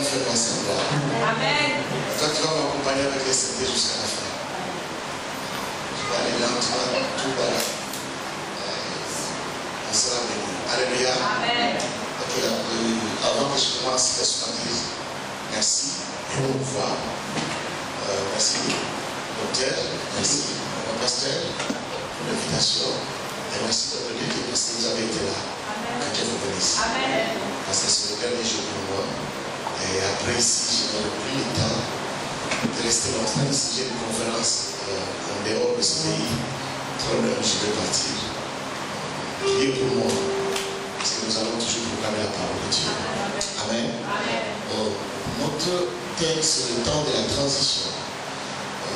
fait passer en toi. Amen. Toi, tu vas m'accompagner avec les CD jusqu'à la fin. Tu vas aller lentement, tout va là. On sera béni. Alléluia. Amen. Ok, avant que je commence, laisse-moi dire merci et au revoir. Merci, docteur. Merci, mon pasteur, pour l'invitation. Et merci de Dieu parce que vous avez été là. Que Dieu vous bénisse. Amen. Parce que c'est le dernier jour pour moi. Et après, si je n'aurai plus le temps de rester longtemps, si j'ai une conférence en dehors de ce pays, trop loin, je vais partir. Priez pour moi. Parce que nous allons toujours proclamer la parole de Dieu. Amen. Notre thème, c'est le temps de la transition.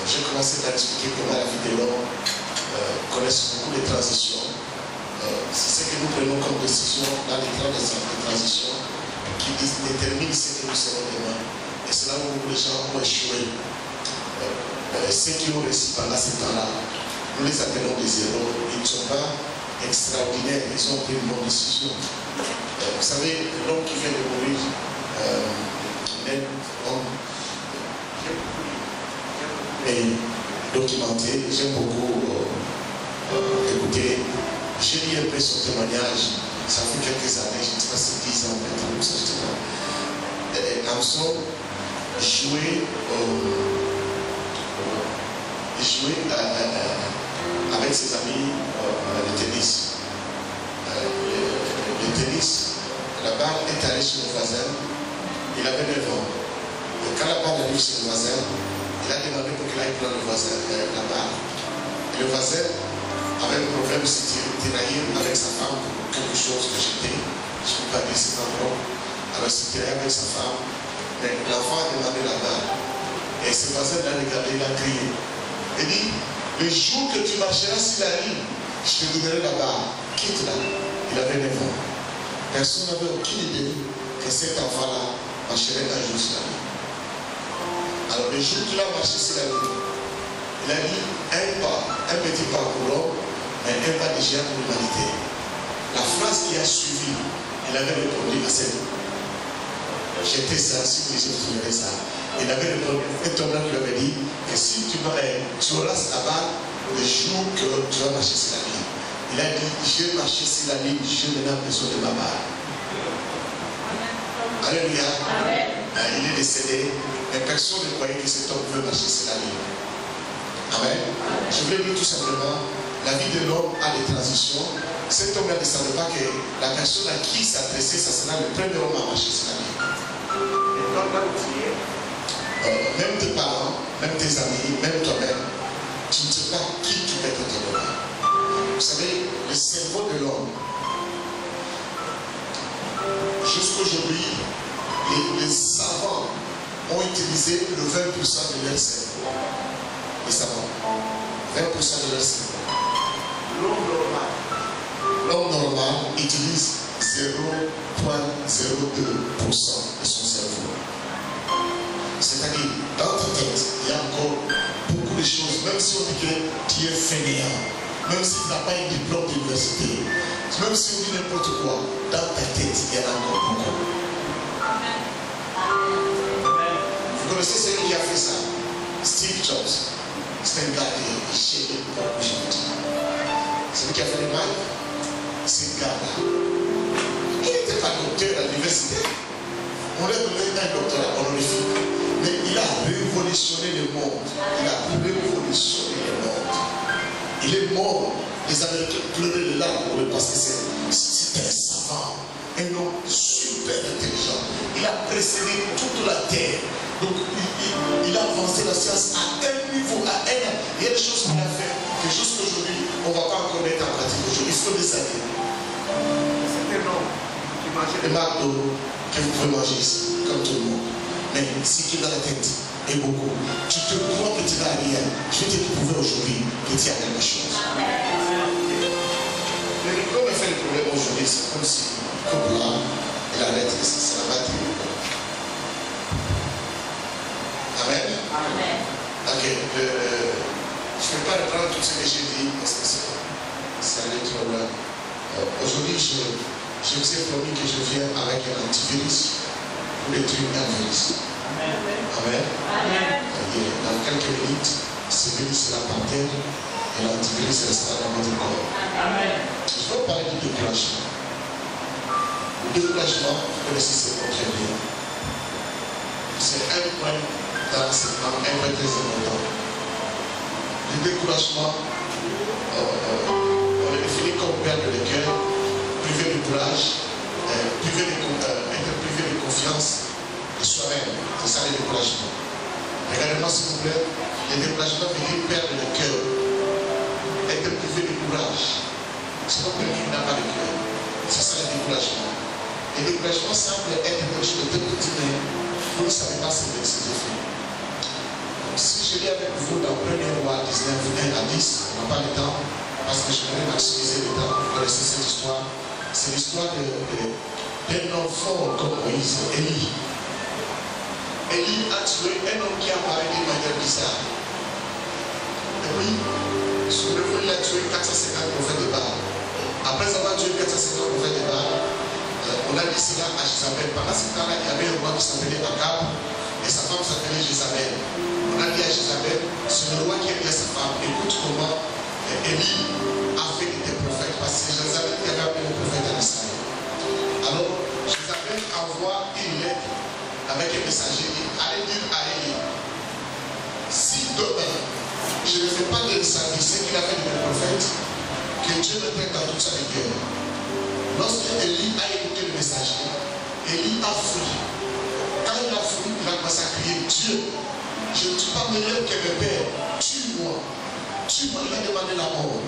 J'ai commencé par expliquer comment la vie de l'homme connaissent beaucoup de transitions. C'est ce que nous prenons comme décision dans les temps de transition qui déterminent ce que nous serons demain. Et c'est là où beaucoup de gens ont échoué. Ceux qui ont réussi pendant ce temps-là, nous les appelons des héros. Ils ne sont pas extraordinaires, ils ont pris une bonne décision. Vous savez, l'homme qui vient de mourir, même homme, et documenté, j'aime beaucoup écouter. J'ai lu un peu son témoignage, ça fait quelques années, je ne sais pas si 10 ans maintenant, ça je sais pas. Hamson jouait avec ses amis le tennis. Le tennis, la balle est allée chez le voisin, il avait 9 ans. Et quand la balle arrive chez le voisin, il a demandé pour qu'il aille prendre le voisin, la balle. Et le voisin avait un problème, c'était tiraillé avec sa femme pour quelque chose que j'étais. Je ne peux pas dire c'est pas bon. Alors il s'est tiraillé avec sa femme. Mais l'enfant a demandé la balle. Et ce voisin l'a regardé, il a crié. Il dit, le jour que tu marcheras sur la ligne, je te donnerai la balle. Quitte-la. Il avait 9 ans. Personne n'avait aucune idée que cet enfant-là marcherait un jour sur la ligne. Alors le jour qu'il a marché sur la ligne, il a dit un pas, un petit pas pour l'homme, mais un pas de géant pour l'humanité. La phrase qui a suivi, il avait répondu à cette. J'étais ça, si vous trouverez ça. Il avait répondu, un homme qui lui avait dit que si tu auras la balle le jour que tu vas marcher sur la ligne. Il a dit, je vais marcher sur la ligne, j'ai maintenant besoin de ma balle. Alléluia. Il est décédé, mais personne ne croyait que cet homme pouvait marcher sur la ligne. Amen. Je voulais dire tout simplement, la vie de l'homme a des transitions. Cet homme ne savait pas que la personne à qui il s'adressait, ça sera le premier homme à marcher sur la ligne. Et donc, là où tu es, même tes parents, même tes amis, même toi-même, tu ne sais pas qui tu peux être demain. Vous savez, le cerveau de l'homme, jusqu'aujourd'hui, les savants ont utilisé le 20% de leur cerveau. Les savants, 20% de leur cerveau. L'homme normal utilise 0,02% de son cerveau. C'est-à-dire, dans ta tête, il y a encore beaucoup de choses, même si on dit que tu es fainéant, même si tu n'as pas un diplôme d'université, même si on dit n'importe quoi, dans ta tête, il y en a encore beaucoup. Vous connaissez celui qui a fait ça? Steve Jobs. C'est un gars qui chez beaucoup. Celui qui a fait le mal, c'est un gars-là. Il n'était pas docteur à l'université. On lui a donné un doctorat honorifique. Mais il a révolutionné le monde. Il a révolutionné le monde. Il est mort. Les Américains pleuraient les larmes pour lui parce que c'était un savant, un homme super intelligent. Il a précédé toute la terre. Donc il a avancé la science à un niveau, à un. Il y a des choses qu'il a fait que jusqu'aujourd'hui, on ne va pas encore mettre en pratique aujourd'hui. Il faut des années. C'est un homme qui mangeait des McDo que vous pouvez manger ici, comme tout le monde. Mais ce qui est dans la tête est beaucoup. Tu te crois que tu n'as rien. Je vais te prouver aujourd'hui que tu as quelque chose. Mais comme il fait le problème aujourd'hui, c'est comme si, comme là, il arrête, ça va battre. Amen. Amen. Ok. Je ne vais pas reprendre tout ce que j'ai dit parce que ça allait trop loin. Aujourd'hui, je vous ai promis que je viens avec un antivirus. pour détruire l'évangélisme. Amen. Amen. Et dans quelques minutes, Sévélis sera par terre et l'antichrist restera dans notre corps. Amen. Je veux parler du découragement. Le découragement, vous connaissez ce mot très bien. C'est un point dans l'enseignement, un point très important. Le découragement, on le définit comme perdre le cœur, privé de courage, être privé de confiance de soi-même. C'est ça le découragement. Regardez-moi s'il vous plaît, le découragement veut dire perdre le cœur, être privé de courage. C'est pas quelqu'un qui n'a pas de cœur. C'est ça le découragement. Le découragement semble être quelque chose de très petit, mais vous ne savez pas ce que c'est fait. Si je lis avec vous dans 1er Roi 19, 1 à 10, on n'a pas le temps, parce que je voudrais maximiser le temps, vous connaissez cette histoire. C'est l'histoire d'un enfant comme Moïse, Élie. Élie a tué un homme qui apparaît d'une manière bizarre. Et puis, souvenez-vous, il a tué 450 prophètes de Baal. Après avoir tué 450 prophètes de Baal, on a dit cela à Jézabel. Pendant ce temps-là, il y avait un roi qui s'appelait Akab et sa femme s'appelait Jézabel. On a dit à Jézabel, c'est le roi qui a dit à sa femme, écoute comment Élie a fait de tes prophètes, parce que c'est Jézabel qui avait appelé le prophète en Israël. Alors, Jézabel envoie une lettre avec un messager, allez dire à Élie, si demain je ne fais pas de service qu'il a fait de mes prophètes, que Dieu me prenne dans toute sa rigueur. Lorsque Élie a écouté le messager, Élie a fui. Quand il a fui, il a commencé à crier, Dieu, je ne suis pas meilleur que mes pères, tue-moi. Tue-moi, il a demandé la mort.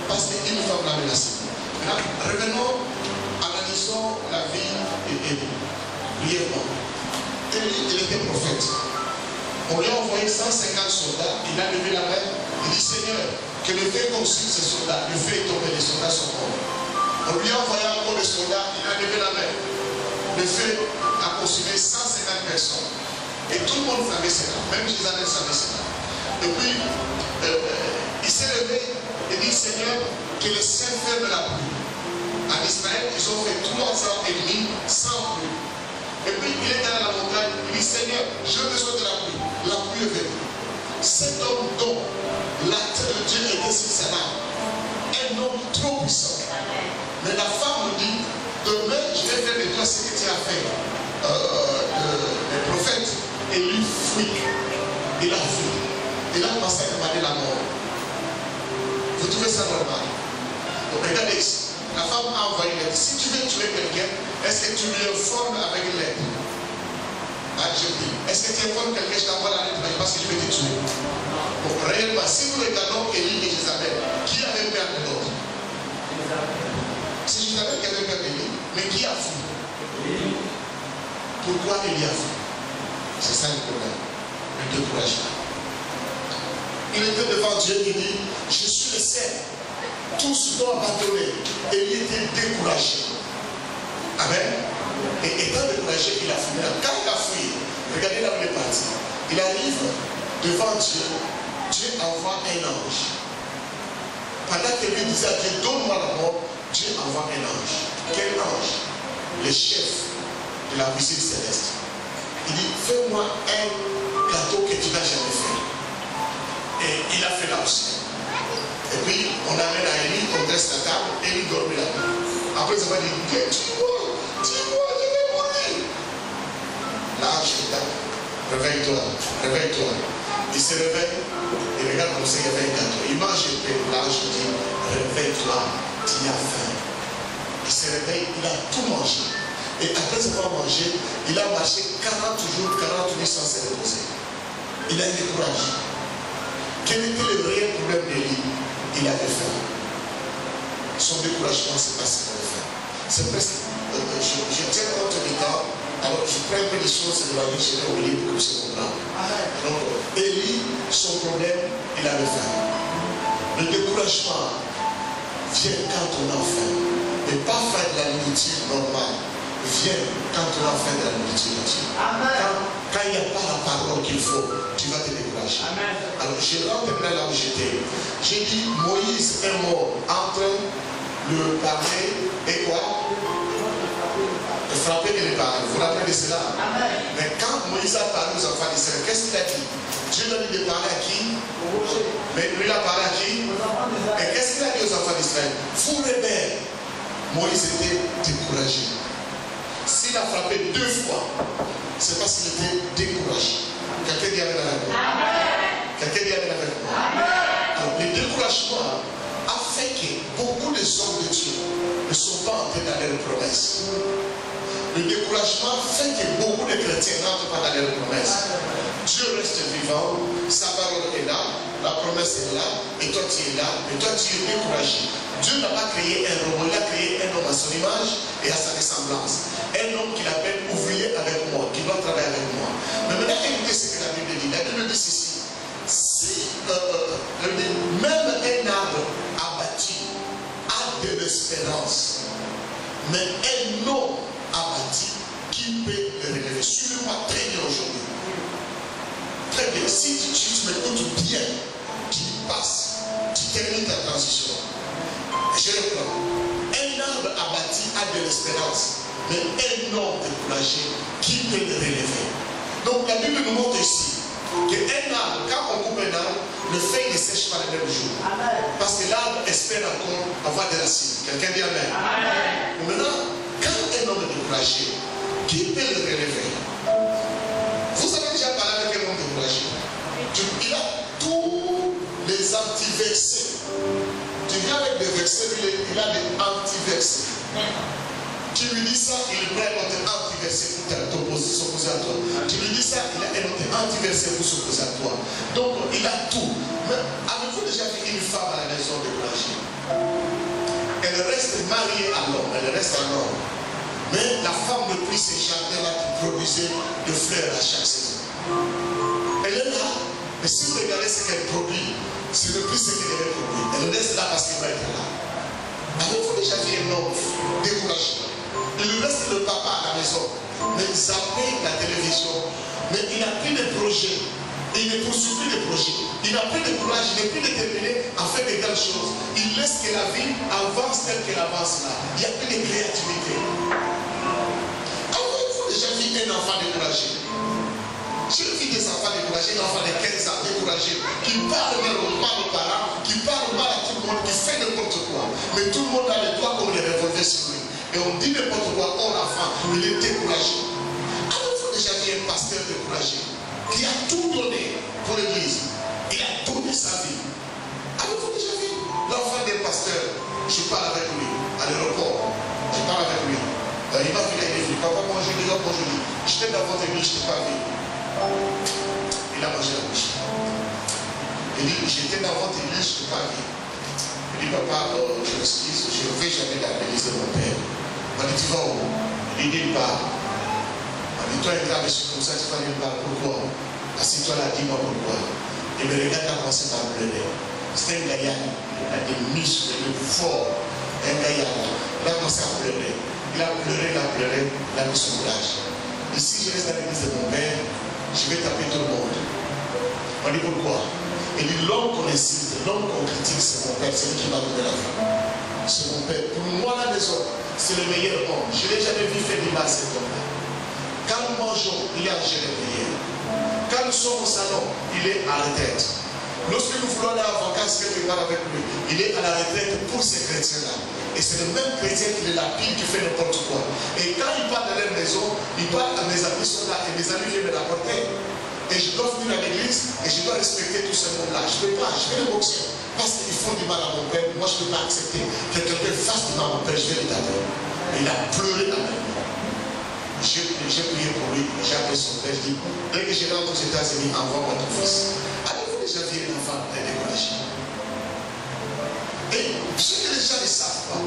Parce qu'une femme l'a menacé. Maintenant, revenons, analysons la vie d'Élie. Brièvement. Élie, il était prophète. On lui a envoyé 150 soldats, il a levé la main, il dit, Seigneur, que le feu consume ces soldats, le feu est tombé, les soldats sont morts. On lui a envoyé encore des soldats, il a levé la main. Le feu a consumé 150 personnes. Et tout le monde savait cela, même Jézabel savait cela. Et puis, il s'est levé et dit, Seigneur, que le ciel ferme la pluie. En Israël, ils ont fait 3 ans et demi sans pluie. Et puis, il est allé à la montagne, il dit, Seigneur, j'ai besoin de la pluie. La pluie est venue. Cet homme dont la tête de Dieu était sur sa main, un homme trop puissant. Mais la femme nous dit, demain je vais faire de toi ce que tu as fait. Le prophète, et lui fuit. Il a fui. Il a commencé à demander la mort. Vous trouvez ça normal? Donc regardez ici. La femme a envoyé une lettre. Si tu veux tuer quelqu'un, est-ce que tu lui informes avec une lettre? Ah, je dis, est-ce que tu informes quelqu'un, je t'envoie la lettre parce que je vais te tuer? Bon, réellement, si nous regardons Élie et Jézabel, qui avait peur de l'autre? C'est Jézabel qui avait peur d'Élie, mais qui a fui? Pourquoi Élie a fui? C'est ça le problème, le découragement. Il était devant Dieu, il dit, je suis le seul. Tous doivent abandonner. Élie était découragé. Amen. Et étant découragé, il a fui. Quand il a fui, regardez là où il est parti. Il arrive devant Dieu. Dieu envoie un ange. Pendant que lui disait à Dieu, donne-moi la mort, Dieu envoie un ange. Quel ange? Le chef de la visite céleste. Il dit, fais-moi un gâteau que tu n'as jamais fait. Et il a fait là aussi. Et puis, on amène à Élie, on dresse la table, Élie dormit là. Après, ça va dire, dis-moi, je vais mourir. L'ange est là. Réveille-toi, réveille-toi. Il se réveille, il regarde comme ça, il y avait un gâteau. Il mange et puis l'ange dit, réveille-toi, tu as faim. Il se réveille, il a tout mangé. Et après avoir mangé, il a marché 40 jours, 40 nuits sans se reposer. Il a été courageux. Quel était le réel problème d'Élie? Il avait faim. Son découragement, c'est pas ce qu'il avait fait. C'est presque. Je tiens compte du temps. Alors, je prends un peu les choses de la vie, je vais oublier pour que je comprenne. Donc, Élie, son problème, il avait faim. Le découragement vient quand on a faim. Et pas faire de la nourriture normale. Vient quand on a faim de la nourriture naturelle. Quand il n'y a pas la parole qu'il faut, tu vas te décourager. Alors, je rentre là où j'étais. J'ai dit, Moïse est mort entre le parler et quoi? Le frapper et les parler. Vous vous rappelez de cela? Mais quand Moïse a parlé aux enfants d'Israël, qu'est-ce qu'il a dit? Dieu lui a dit de parler à qui? Mais lui il a parlé à qui? Et qu'est-ce qu'il a dit aux enfants d'Israël? Vous rebelles. Moïse était découragé. S'il a frappé 2 fois, c'est parce qu'il était découragé. Quelqu'un dit Amen avec moi? Quelqu'un dit Amen avec moi? Donc, le découragement a fait que beaucoup de hommes de Dieu ne sont pas entrés dans leurs promesses. Le découragement fait que beaucoup de chrétiens n'entrent pas dans leurs promesses. Dieu reste vivant, sa parole est là, la promesse est là, et toi tu es là, et toi tu es découragé. Dieu n'a pas créé un robot, il a créé un homme à son image et à sa ressemblance. Un homme qu'il appelle ouvrier avec moi, qui doit travailler avec moi. Mais maintenant, écoutez ce que la Bible dit. La Bible dit ceci. Si même un arbre abattu a de l'espérance, mais un homme abattu, qui peut le relever? Suivez-moi très bien aujourd'hui. Très bien. Si tu m'écoutes bien, tu passes, tu termines ta transition. Je reprends. Un arbre abattu a de l'espérance, mais un homme découragé, qui peut le relever? Donc la Bible nous montre ici qu'un arbre, quand on coupe un arbre, le feuille ne sèche pas le même jour. Parce que l'arbre espère encore avoir des racines. Quelqu'un dit Amen. Maintenant, quand un homme est découragé, qui peut le relever? Vous avez déjà parlé avec un homme découragé. Il a tous les anti-versets. Tu viens avec des versets, il a des anti-versets. Tu lui dis ça, il prend un autre anti-verset pour s'opposer à toi. Tu lui dis ça, il a un autre anti-verset pour s'opposer à toi. Donc il a tout. Mais avez-vous déjà vu une femme à la maison découragée? Elle reste mariée à l'homme, elle reste à l'homme. Mais la femme ne plus ces jardins-là qui produisaient des fleurs à chaque saison. Elle est là. Mais si vous regardez ce qu'elle produit, c'est le plus ce qu'elle devait produire. Elle reste là parce qu'elle va être là. Avez-vous déjà vu un homme découragé? Il reste le papa à la maison. Mais il zappait la télévision. Mais il n'a plus de projet. Il ne poursuit plus de projet. Il n'a plus de courage. Il n'est plus déterminé à faire de grandes choses. Il laisse que la vie avance telle qu'elle avance là. Il n'y a plus de créativité. Avez-vous déjà vu un enfant découragé? J'ai vu des enfants découragés, un enfant de 15 ans découragé, qui parle mal aux parents, qui parle mal à tout le monde, qui fait n'importe quoi. Mais tout le monde a les doigts comme les revolvers sur lui. Et on dit n'importe quoi, oh l'enfant, il est découragé. Avez-vous déjà vu un pasteur découragé qui a tout donné pour l'église? Il a donné sa vie. Avez-vous déjà vu l'enfant d'un pasteur? Je parle avec lui à l'aéroport. Je parle avec lui. Il m'a vu là, il est venu. Papa, bonjour, les gars, bonjour. J'étais dans votre église, je ne t'ai pas vu. Il a mangé la bouche. Il dit, j'étais dans votre église, je ne t'ai pas vu. Il dit, papa, je m'excuse, je ne vais jamais dans l'église de mon père. On dit, tu vas où? Il dit, nulle part. On dit, toi, un grand monsieur comme ça, tu vas nulle part. Pourquoi? Assis-toi là, dis-moi pourquoi. Et le regard a commencé par pleurer. C'était un gaillard. Il a des muscles, il est fort. Un gaillard. Il a commencé à pleurer. Il a pleuré, il a mis son courage. Et si je reste dans l'église de mon père, je vais taper tout le monde. On dit pourquoi? Il dit l'homme qu'on incite, l'homme qu'on critique, c'est mon père, c'est lui qui m'a donné la vie. C'est mon père. Pour moi, la maison, c'est le meilleur homme. Je n'ai jamais vu faire du mal à cet homme-là. Quand nous mangeons, il est en jeûne de prière. Quand nous sommes au salon, il est à la retraite. Lorsque nous voulons aller en vacances quelque part avec lui, il est à la retraite pour ces chrétiens-là. Et c'est le même chrétien qui est la pile qui fait n'importe quoi. Et quand il part de leur maison, il part à mes amis sont là et mes amis viennent me l'apporter. Et je dois venir à l'église et je dois respecter tout ce monde-là. Je ne peux pas, je vais le boxer. Parce qu'ils font du mal à mon père, moi je ne peux pas accepter que quelqu'un fasse du mal à mon père, je vais le taper. Il a pleuré avec moi. J'ai prié pour lui, j'ai appelé son père, je dis, dès que je rentre aux États-Unis, envoie-moi ton fils. Avez-vous déjà vu un enfant découragé? Et ce que les gens ne savent pas,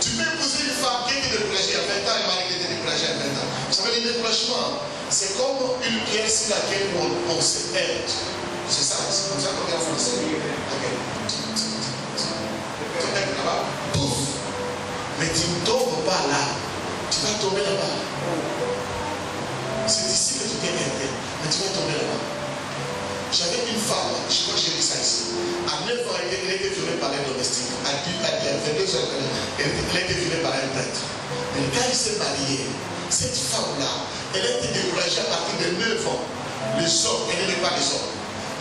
tu peux épouser une femme qui était découragée à 20 ans et mari qui était découragé à 20 ans. Vous savez, le découragement, c'est comme une pierre sur laquelle on se heurte. C'est ça, c'est comme ça qu'on dit en français. Ok. Tu heurtes là-bas, pouf. Mais tu ne tombes pas là. Tu vas tomber là-bas. C'est ici que tu t'es heurté, mais tu vas tomber là-bas. J'avais une femme, je crois que j'ai dit ça ici. À 9 ans, elle était violée par un domestique. À 22 ans, elle était violée par un prêtre. Mais quand il s'est marié, cette femme-là, elle a été découragée à partir de 9 ans. Les hommes, elle n'aimait pas les hommes.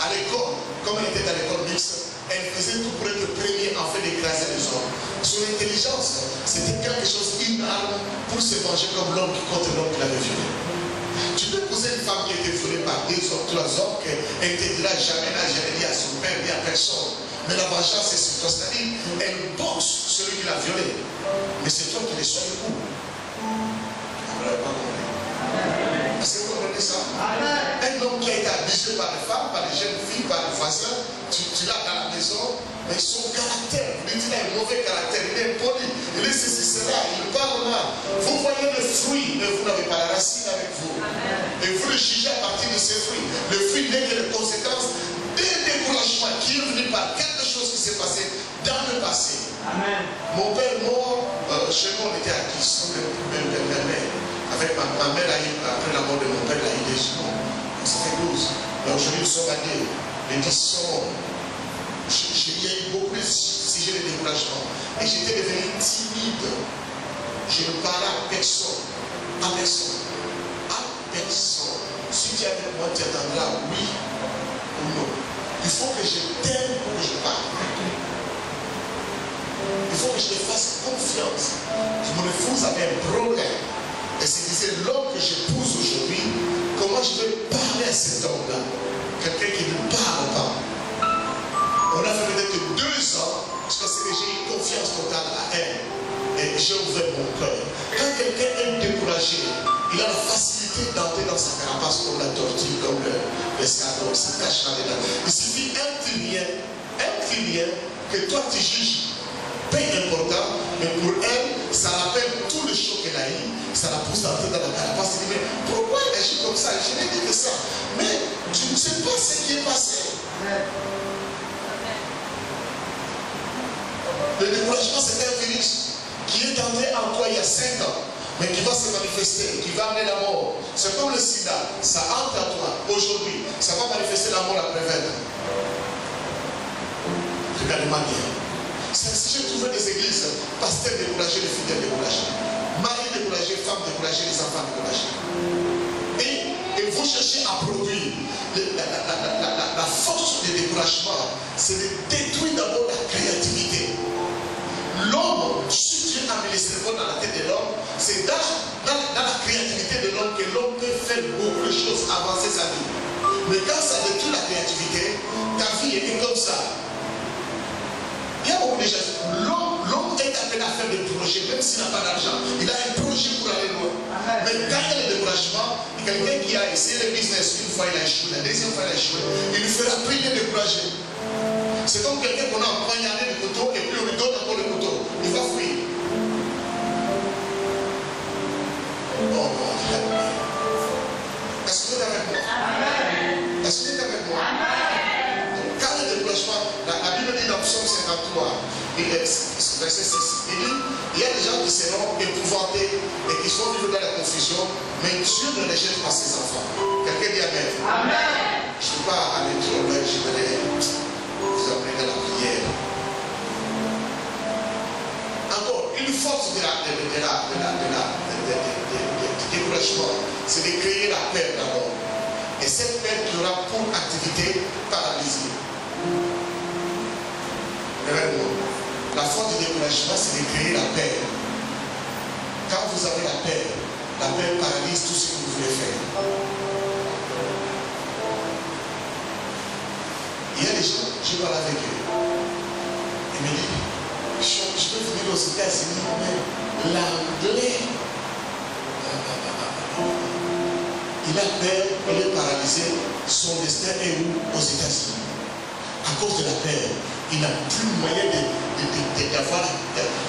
À l'école, comme elle était dans l'école mixte, elle faisait tout pour être première en fait d'écraser les hommes. Son intelligence, c'était quelque chose, une arme pour se venger comme l'homme qui contre l'homme qui l'avait violé. Tu peux poser une femme qui a été violée par 2 hommes, 3 hommes, qu'elle ne te dira jamais, n'a jamais dit à son père, ni à personne. Mais la vengeance, c'est sur toi. C'est-à-dire, elle boxe celui qui l'a violé. Mais c'est toi qui le sois le coup. Vous n'avez pas compris. Est-ce que vous comprenez ça? Un homme qui a été abusé par les femmes, par les jeunes filles, par les voisins, tu l'as dans la maison, mais son caractère, il a un mauvais caractère, il est impoli, il est ceci, cela, il parle mal. Vous voyez le fruit, mais vous n'avez pas la racine avec vous. Et vous le jugez à partir de ces fruits. Le fruit n'est que les conséquences des découragements qui est venu par quelque chose qui s'est passé dans le passé. Amen. Mon père mort, chez nous on était à 10, avec ma mère, après la mort de mon père, elle a eu des jumeaux. Ça fait 12. Mais aujourd'hui, nous sommes à 10. Les 10 sont. Il y a eu beaucoup de sujets de découragement. Et j'étais devenu timide. Je ne parlais à personne. À personne. À personne. Si tu es avec moi, tu attendras oui ou non. Il faut que je t'aime pour que je parle. Il faut que je te fasse confiance. Mon épouse avait un problème. Et c'est disait, l'homme que j'épouse aujourd'hui, comment je vais parler à cet homme-là? Quelqu'un qui ne parle pas. On a fait peut-être 2 ans, parce que j'ai eu confiance totale à elle. Et j'ai ouvert mon cœur. Quand quelqu'un est découragé, il a la facilité d'entrer dans sa carapace comme la tortue, comme l'escargot, il se cache là-dedans. Il suffit un petit lien que toi tu juges peu important, mais pour elle, ça rappelle tout le choc qu'elle a eu, ça la pousse à entrer dans la carapace. Elle dit, mais pourquoi elle agit comme ça? Je n'ai dit que ça. Mais tu ne sais pas ce qui est passé. Le découragement, c'est un virus qui est entré en toi il y a 5 ans, mais qui va se manifester, qui va amener la mort. C'est comme le sida, ça entre en toi aujourd'hui, ça va manifester la mort après 20 ans. Regardez-moi bien. J'ai trouvé des églises, pasteurs découragés, les fidèles découragés, maris découragés, femmes découragées, les enfants découragés. Et vous cherchez à produire. La force du découragement, c'est de détruire d'abord la créativité. L'homme, si Dieu a mis les cerveaux dans la tête de l'homme, c'est dans la créativité de l'homme que l'homme peut faire beaucoup de choses, avancer sa vie. Mais quand ça détruit la créativité, ta vie est comme ça. Il y a beaucoup de choses. L'homme est appelé à faire des projets, même s'il n'a pas d'argent. Il a un projet pour aller loin. Mais quand il y a le découragement, quelqu'un qui a essayé le business, une fois il a échoué, la deuxième fois il a échoué, il lui fera plus de décourager. C'est comme quelqu'un qu'on a empoignardé le couteau et puis on lui donne encore le couteau. Il va fuir. Oh mon Dieu. Est-ce que vous êtes avec moi? Est-ce que vous êtes avec moi? Quand le découragement, la Bible dit dans Psaume 53, verset 6, il dit, il y a des gens qui seront épouvantés et qui sont vivre dans la confusion, mais Dieu ne rejette pas ses enfants. Quelqu'un dit Amen. Amen. Je ne peux pas aller trop loin, je vais vous emmener dans la prière. Encore, une force du découragement, c'est de créer la peur d'abord. Et cette peur qui aura pour activité paralysie. Regardez-moi. La force du découragement, c'est de créer la peur. Quand vous avez la peur paralyse tout ce que vous voulez faire. Il y a des gens, je parle avec eux. Ils me disent, je peux venir aux États-Unis, mais l'anglais, il a peur, il est paralysé, son destin est où? Aux États-Unis. À cause de la peur, il n'a plus moyen d'avoir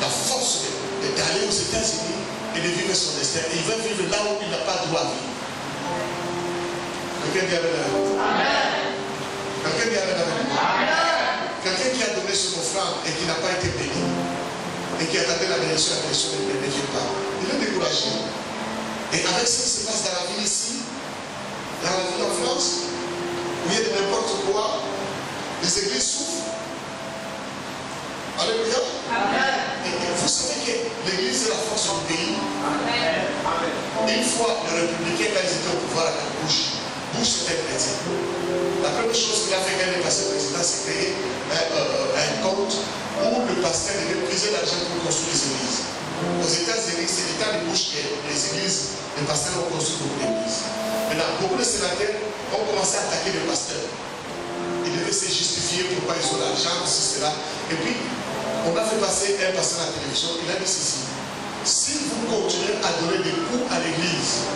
la force d'aller aux États-Unis et de vivre son destin. Et il va vivre là où il n'a pas droit à vivre. Quelqu'un dit Amen. Quelqu'un dit Amen. Quelqu'un qui a donné son offrande et qui n'a pas été béni et qui attendait la bénédiction ne vient pas. Il est découragé. Et avec ce qui se passe dans la ville ici, dans la ville en France, où il y a de n'importe quoi, les églises souffrent. Alléluia. Et vous savez que l'église est la force du pays. Une fois, les républicains, quand ils étaient au pouvoir avec Bush était chrétien. La première chose qu'il a fait quand il est passé président, c'est créer un compte où le pasteur devait puiser l'argent pour construire les églises. Aux États-Unis, c'est l'état de Bush que les églises, les pasteurs ont construit beaucoup d'églises. Maintenant, beaucoup de sénateurs ont commencé à attaquer les pasteurs. Ils devaient se justifier pourquoi ils ont l'argent, ceci, cela. Et puis, on a fait passer un pasteur à la télévision, il a dit ceci. Si vous continuez à donner des coups à l'église,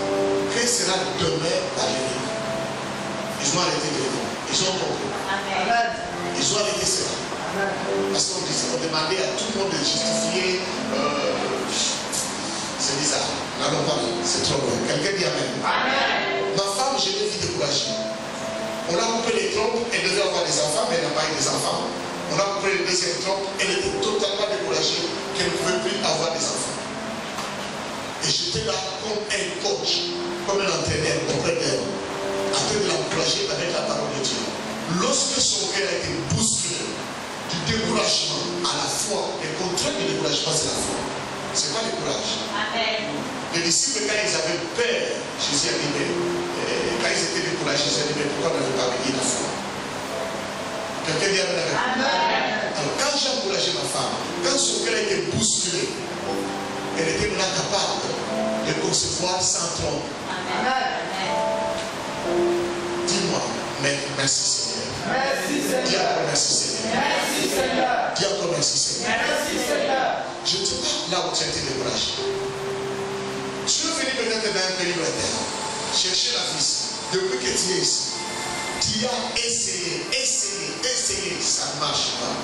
que sera demain à l'église? Ils ont arrêté de répondre. Ils ont compris. Ils ont arrêté cela. Parce qu'on demandait à tout le monde de justifier. C'est bizarre. N'allons pas, c'est trop loin. Quelqu'un dit Amen. Ma femme, je l'ai vu découragée. On a coupé les trompes, elle devait avoir des enfants, mais elle n'a pas eu des enfants. On a coupé les deuxième trompe, elle était totalement découragée qu'elle ne pouvait plus avoir des enfants. Et j'étais là comme un coach, comme un entraîneur auprès d'elle, en train de l'encourager avec la parole de Dieu. Lorsque son cœur a été bousculé du découragement à la foi, le contraire du découragement, c'est la foi. C'est pas le courage. Amen. Les disciples, quand ils avaient peur, Jésus a dit, quand ils étaient découragés, Jésus a dit, mais pourquoi n'avez pas veillé la foi? Quelqu'un dit Amen. Alors, quand j'ai encouragé ma femme, quand son cœur a été bousculé, elle était maintenant capable de concevoir sans trompe. Dis-moi, merci Seigneur. Merci Seigneur. Dis encore merci Seigneur. Merci Seigneur. Dis encore merci Seigneur. Merci Seigneur. Je ne sais pas là où tu as été découragé. Tu es venu peut-être dans un pays lointain, chercher la vie. Depuis que tu es ici, tu as essayé, ça ne marche pas.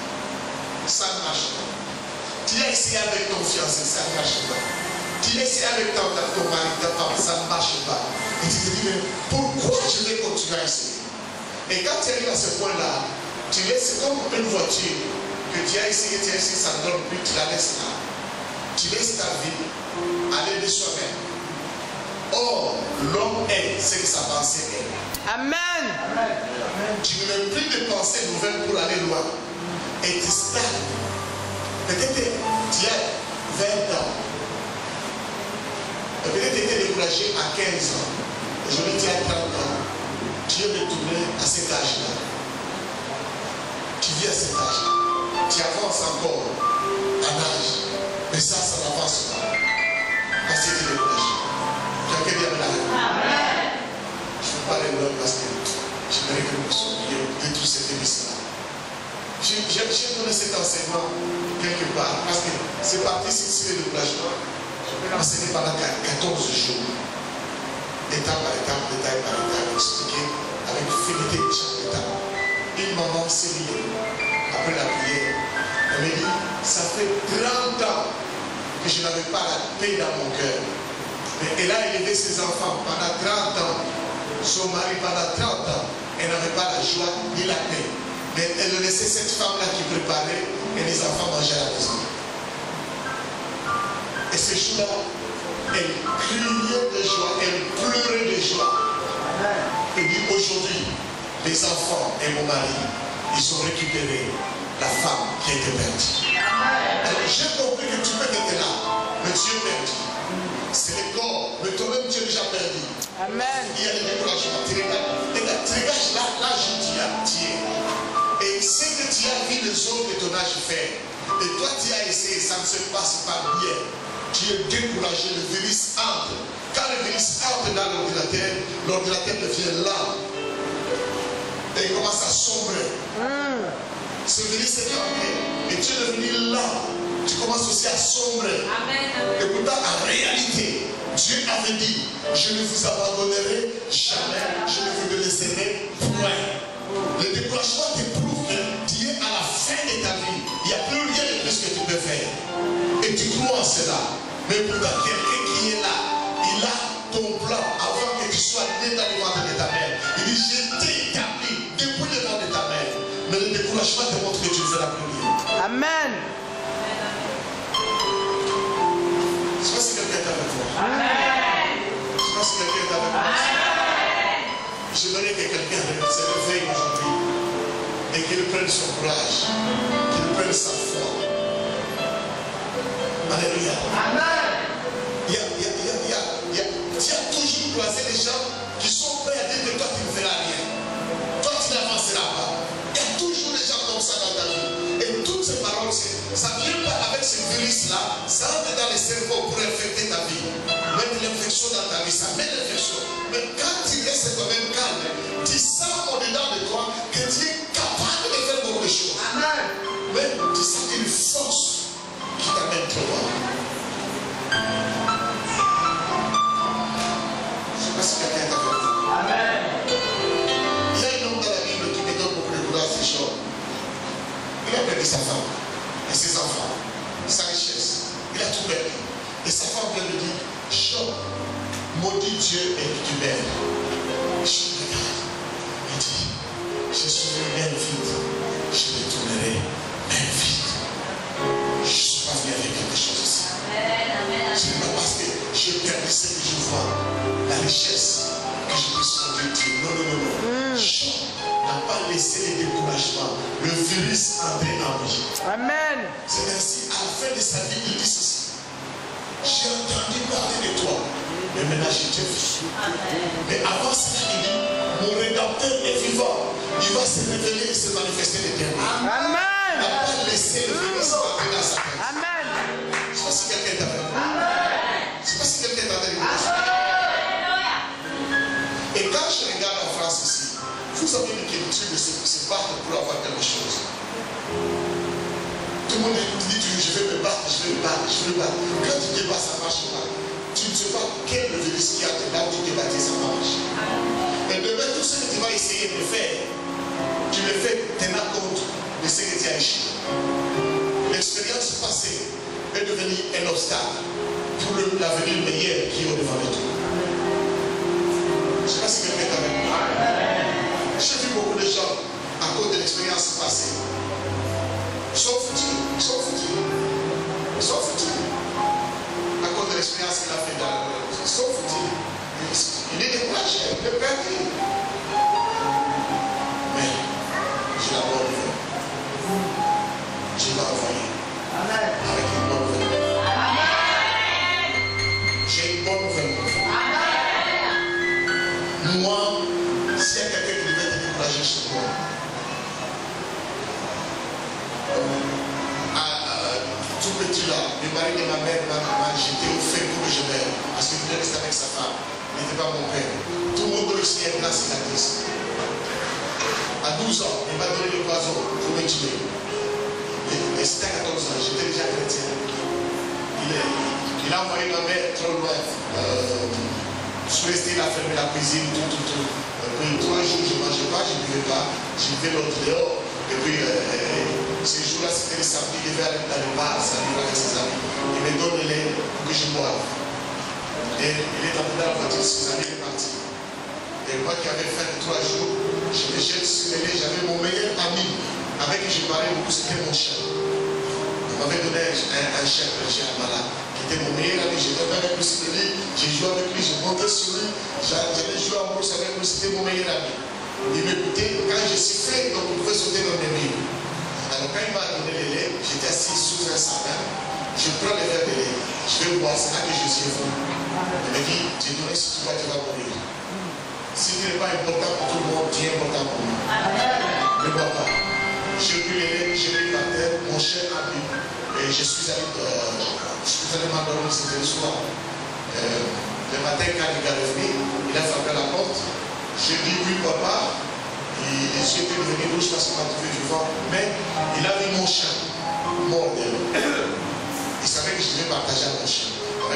Ça ne marche pas. Tu as essayé avec ton fiancé, ça ne marche pas. Tu as essayé avec ton mari, ta femme, ça ne marche pas. Et tu te dis, mais pourquoi je vais continuer à essayer? Et quand tu arrives à ce point-là, tu laisses comme une voiture que tu as essayé, ça ne donne plus, tu la laisses là. Tu laisses ta vie aller de soi-même. Or, l'homme est ce que sa pensée est. Amen. Tu ne mets plus de pensées nouvelles pour aller loin. Et tu stagnes. Peut-être tu as 20 ans. Peut-être tu étais découragé à 15 ans. Aujourd'hui tu as 30 ans. Tu es retourné à cet âge-là. Tu vis à cet âge-là. Tu avances encore en âge. Mais ça n'avance pas. Parce que tu es découragé. Quelqu'un dit Amen. Je ne veux pas les loin parce que j'aimerais que nous soyons de tous ces délices-là. J'ai donné cet enseignement quelque part parce que c'est parti sur le découragement. Je peux l'enseigner pendant 14 jours. Étape par étape, détail par détail, expliquer avec fidélité chaque étape. Une maman s'est liée après la prière. Elle m'a dit, ça fait 30 ans que je n'avais pas la paix dans mon cœur. Mais elle a élevé ses enfants pendant 30 ans. Son mari pendant 30 ans. Elle n'avait pas la joie ni la paix. Mais elle laissait cette femme-là qui préparait et les enfants mangeaient à la maison. Et ce jour-là, elle criait de joie, elle pleurait de joie. Elle dit aujourd'hui, les enfants et mon mari, ils ont récupéré la femme qui était perdue. Alors j'ai compris que tu peux être là, mais tu es perdu. C'est le corps, mais toi-même tu es déjà perdu. Amen. Il y a des découragements. Tu regardes là où tu es. Et ce que tu as vu les autres de ton âge faire, et toi tu as essayé, ça ne se passe pas bien. Tu es découragé, le virus entre. Quand le virus entre dans l'ordinateur devient lent. Et il commence à sombrer. Ce virus est entré. Et tu es devenu lent. Tu commences aussi à sombrer. Amen. Et pourtant, en réalité, Dieu avait dit, je ne vous abandonnerai jamais, je ne vous laisserai point. Le découragement t'éprouve que tu es à la fin de ta vie. Il n'y a plus rien de plus que tu peux faire. Et tu crois en cela. Mais pourtant, quelqu'un qui est là, il a ton plan avant que tu sois né dans le ventre de ta mère. Il dit, je t'ai établi depuis le ventre de ta mère. Mais le découragement te montre que tu ne feras plus rien. Amen. Je sais pas si quelqu'un est avec moi. Amen. Je sais pas si quelqu'un est avec moi. J'aimerais que quelqu'un se réveille aujourd'hui et qu'il prenne son courage, qu'il prenne sa foi. Alléluia. Amen. Tu as toujours croisé des gens qui sont prêts à dire que toi tu ne feras rien. Toi tu n'avanceras pas. Il y a toujours des gens comme ça dans ta vie. Et toutes ces paroles, ça ne vient pas avec ce virus-là. Ça entre dans les cerveaux pour infecter ta vie. Mettre l'infection dans ta vie, ça met l'infection. Mais quand tu restes quand même calme, tu sens au-dedans de toi que tu es capable de faire beaucoup de choses. Amen. Mais tu sens une force qui t'amène trop loin. Je ne sais pas si quelqu'un t'a fait. Amen. Il y a un homme dans la Bible qui me donne beaucoup de courage, c'est chaud. Il a perdu sa femme et ses enfants, sa richesse. Il a tout perdu. Et sa femme vient lui dire, Job, maudit Dieu et tu m'aimes. Je regarde. Il dit, je suis bien vite. Je retournerai même vite. Je ne suis pas venu avec quelque chose ici. Ce n'est pas parce que je perds ce que je vois, la richesse, que je puisse conduire Dieu. Non, non, non, non. Job n'a pas laissé les découragements, le virus entrer en lui. Amen. C'est ainsi, à la fin de sa vie, il dit ceci. J'ai entendu parler de toi, mais maintenant je t'ai vu. Mais avant cela, il dit, mon rédempteur est vivant. Il va se révéler et se manifester l'éternel. Amen. Il n'a pas laissé le virus entrer dans sa tête. Amen. Je ne sais pas si quelqu'un t'a fait. Je ne sais pas si quelqu'un t'a fait. Et quand je regarde en France ici, vous savez que les trucs se battent pour avoir quelque chose. Tout le monde dit toujours, je vais me battre, je vais me battre, je vais me battre. Quand tu te bats, ça ne marche pas. Tu ne sais pas quel virus qui a là où tu te bats, ça marche. Et demain, tout ce que tu vas essayer de faire, tu le fais tenant compte de ce que tu as échoué. L'expérience passée est devenue un obstacle pour l'avenir meilleur qui est au-devant de toi. Je ne sais pas si quelqu'un est avec moi. J'ai vu beaucoup de gens à cause de l'expérience passée. Sont foutus. À cause de l'expérience qu'il a fait dans la vie. Ils sont foutus. Il est découragé, il est perdu. Mais j'ai la bonne nouvelle. Dieu m'a envoyé. Amen. Avec une bonne nouvelle. Amen. J'ai une bonne nouvelle pour vous. Amen. Moi, s'il y a quelqu'un qui devait te décourager chez moi, tout petit là, le mari de ma mère, ma maman, j'étais au fait pour que je meure. Parce qu'il voulait rester avec sa femme. Il n'était pas mon père. Tout le monde doit aussi être là, c'est la crise. À 12 ans, il m'a donné le poison pour me tuer. Et c'était à 14 ans, j'étais déjà chrétien. Il a envoyé ma mère trop loin. Je suis resté, il a fermé la cuisine, tout. Puis 3 jours, je ne mangeais pas, je ne buvais pas. Je vivais l'autre dehors. Et puis, ces jours-là, c'était le samedi, il devait aller dans le bar, saluer avec ses amis. Il me donne le lait pour que je boive. Et il est entré dans la voiture, ses amis sont partis. Et moi qui avais fait 3 jours, je me jette sur le lait. J'avais mon meilleur ami avec qui je parlais beaucoup, c'était mon chien. Il m'avait donné un chien, un chien malade, qui était mon meilleur ami. J'étais avec lui sur le lit, j'ai joué avec lui, je montais sur lui, j'allais jouer en brousse avec lui, c'était mon meilleur ami. Il m'écoutait, quand je sifflais, donc il pouvait sauter dans mes murs. Alors quand il m'a donné le lait, j'étais assis sous un sapin, je prends le verre de lait, je vais boire, c'est là que je suis venu. Il me dit, tu donnes si tu vas mourir. Si tu n'es pas important pour tout le monde, tu es important pour moi. Ne bois pas. J'ai pris le lait, j'ai mis par terre, mon chien a bu. Et je suis allé m'endormir, c'était le soir. Le matin, quand il est revenu, il a frappé la porte. J'ai dit oui papa, et je suis devenu rouge parce qu'il m'a trouvé vivant, mais il a vu mon chien mort. Il savait que je devais partager avec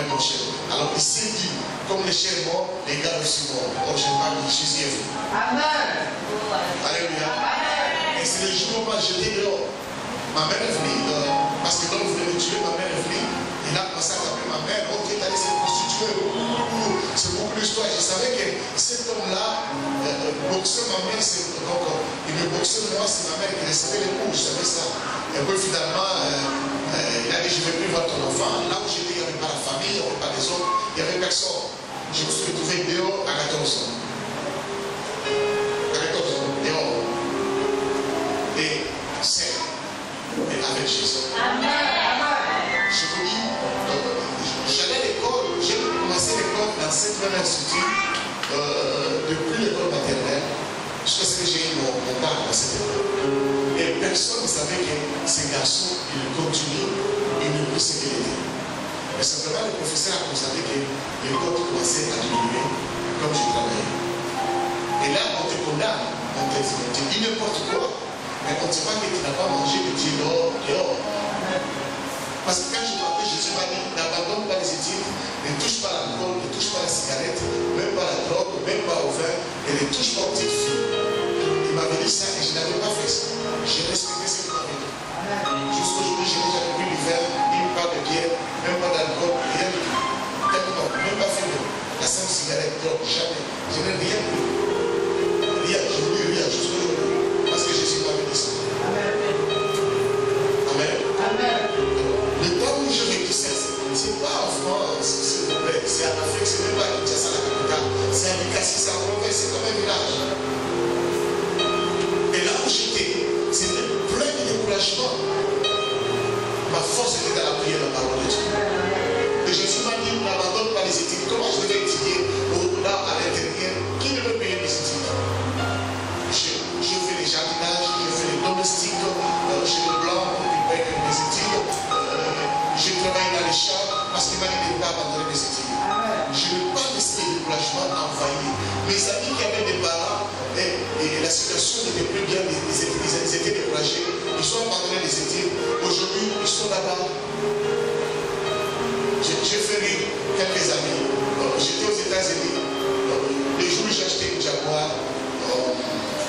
mon chien. Alors il s'est dit, comme le chien est mort, les gars aussi morts. Donc je n'ai pas dit, Jésus est venu. Amen. Alléluia. Et c'est le jour où moi j'étais dehors. Ma mère est venue, parce que l'homme voulait me tuer, ma mère est venue. Il a commencé à taper ma mère, ok, t'as laissé me prostituer. C'est beaucoup l'histoire. Je savais que cet homme-là boxait ma mère, donc il me boxait moi, c'est ma mère qui recevait les coups, je savais ça. Et puis finalement, il a dit, je ne vais plus voir ton enfant. Là où j'étais, il n'y avait pas la famille, il n'y avait pas les autres, il n'y avait personne. Je me suis retrouvé dehors à 14 ans. À 14 ans, dehors. Et c'est avec Jésus. Amen. Je vous dis, cette même institut, depuis l'école maternelle, jusqu'à ce que j'ai eu mon bac à cette époque. Et personne ne savait que ces garçons, ils continuent, ils ne plus ce qu'il était. Mais simplement, le professeur a constaté que les codes commençaient à diminuer comme je travaillais. Et là, on te condamne, on te dit n'importe quoi, mais on ne sait pas que tu n'as pas mangé de pied dehors. Parce que quand je m'appelle, je suis pas dit, n'abandonne pas les études, ne touche pas l'alcool, ne touche pas la cigarette, même pas la drogue, même pas au vin, et ne touche pas aux petites filles. Il m'avait dit ça et je n'avais pas fait ça. J'ai respecté ce qu'il m'avait dit. Jusqu'aujourd'hui, je n'ai jamais vu l'hiver, une part de bière, même pas d'alcool, rien du tout. Même pas fait la simple cigarette, drogue, jamais. Je n'ai rien vu. Rien, je ne veux rien jusqu'aujourd'hui. Parce que Jésus m'avait dit ça. Amen. Amen. Le temps où je vécu ça, ce n'est pas en France, s'il vous plaît. C'est en Afrique, c'est même pas à Kinshasa, la capitale. C'est à Likasi, c'est en province, c'est comme un village. Et là où j'étais, c'était plein de découragement. Ma force était dans la prière, la parole de Dieu. Et Jésus m'a dit, n'abandonne pas les études. Comment je devais étudier là à l'intérieur? Qui ne veut payer les études? Je fais les jardinages, je fais les domestiques, chez les blancs, qui payent les études. Je travaille dans les champs parce qu'il m'a dit de ne pas abandonner les études. Je ne veux pas laisser le découragement envahir. Mes amis qui avaient des parents et la situation n'était plus bien, ils étaient découragés, ils sont abandonnés les études. Aujourd'hui, ils sont là-bas. J'ai fait rire quelques amis. J'étais aux États-Unis. Les jours où j'ai acheté une Jaguar,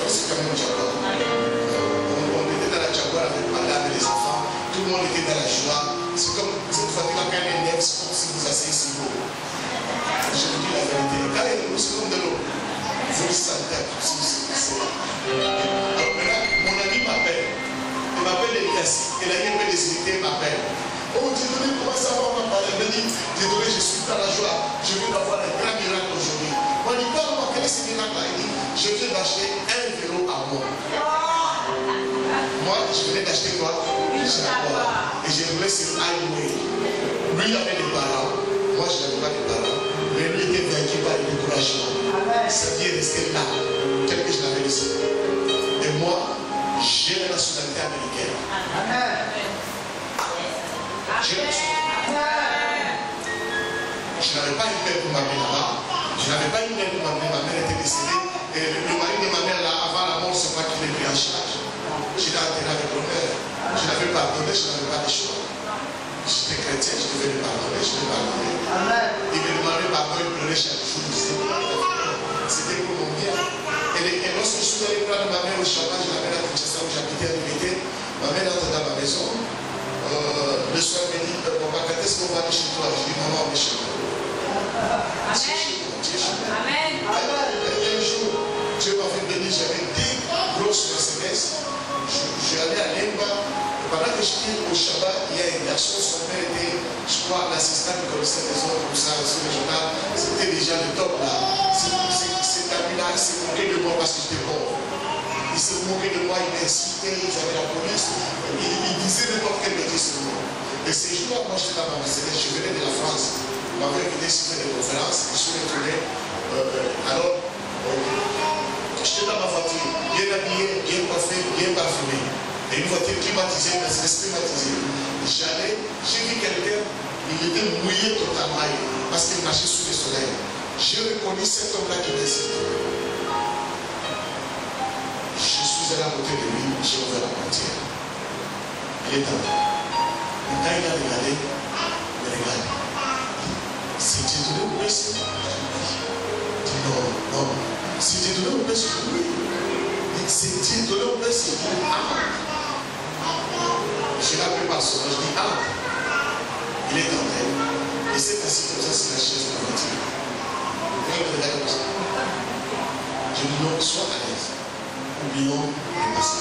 c'est quand même une Jaguar. On était dans la Jaguar avec madame et les enfants. Tout le monde était dans la joie. C'est comme cette voiture-là, quand elle est neuve, c'est comme si vous asseyez sur l'eau. Je vous dis la vérité. Quand elle est c'est comme de l'eau. Vous le sentez à tout ça. Alors maintenant, mon ami m'appelle. Il m'appelle de Likasi. Et la guerre des unités m'appelle. Oh, désolé, comment ça va, papa? Elle me dit, désolé, je suis dans la joie. Je viens d'avoir un grand miracle aujourd'hui. Moi, je dis, parle-moi, quel est ce miracle-là? Il dit, je viens d'acheter un vélo à moi. Moi, je venais d'acheter quoi? Jaguar. Et je roulais sur highway. Lui, il avait des parents. Moi, je n'avais pas de parents. Mais lui était vaincu par le découragement. Sa vie est restée là, tel que je l'avais laissé. Et moi, j'ai la nationalité américaine. Je n'avais pas une mère pour m'amener là-bas. Je n'avais pas une mère pour m'amener. Ma mère était décédée. Et le mari de ma mère, là, avant la mort, c'est moi qui l'ai pris en charge. Je l'ai enterré avec l'honneur. Je l'avais pardonné, je n'avais pas de choix. J'étais chrétien, je devais le pardonner, je l'ai pardonné. Il me demandait pardon, il pleurait chaque jour. C'était pour mon bien. Et lorsque je suis allé prendre ma mère au Shabbat, je l'avais à Kinshasa où j'habitais à l'unité. Ma mère entre dans ma maison. Le soir, elle me dit, papa, quand est-ce qu'on va aller chez toi? Je dis, maman, on est chez moi. Amen. Un jour, Dieu m'avait béni, j'avais 10 grosses Mercedes. Je suis allé à Lemba. Pendant que j'étais au Shabbat, il y a un garçon, son père était, je crois, l'assistant du commissaire des ordres, comme ça, sur le journal. C'était déjà le top là. Cet ami-là, il s'est moqué de moi parce que j'étais pauvre. Il s'est moqué de moi, il m'insultait, ils avaient la police. Il disait n'importe quel métier sur moi. Et ces jours-là, moi j'étais dans ma Mercedes, je venais de la France. Ma mère venait suivre des conférences, je suis retourné. Alors, j'étais dans ma voiture, bien habillé, bien coiffé, bien parfumé. Et une voiture climatisée, Mercedes climatisée. J'allais, j'ai vu quelqu'un, il était mouillé totalement parce qu'il marchait sous le soleil. J'ai reconnu cet homme-là qui m'insultait. Je suis allé à côté de lui, j'ai ouvert la portière. Il est entré. Et quand il a regardé, il regarde. Si tu donnes un merci, non. Si tu donnes un merci, oui. Si tu donnes un merci, je l'appelle par son nom, je dis il est entré. Il s'est assis comme ça sur la chaise de la voiture. Quand il regarde comme ça, je dis non, sois à l'aise. Oublions le passé.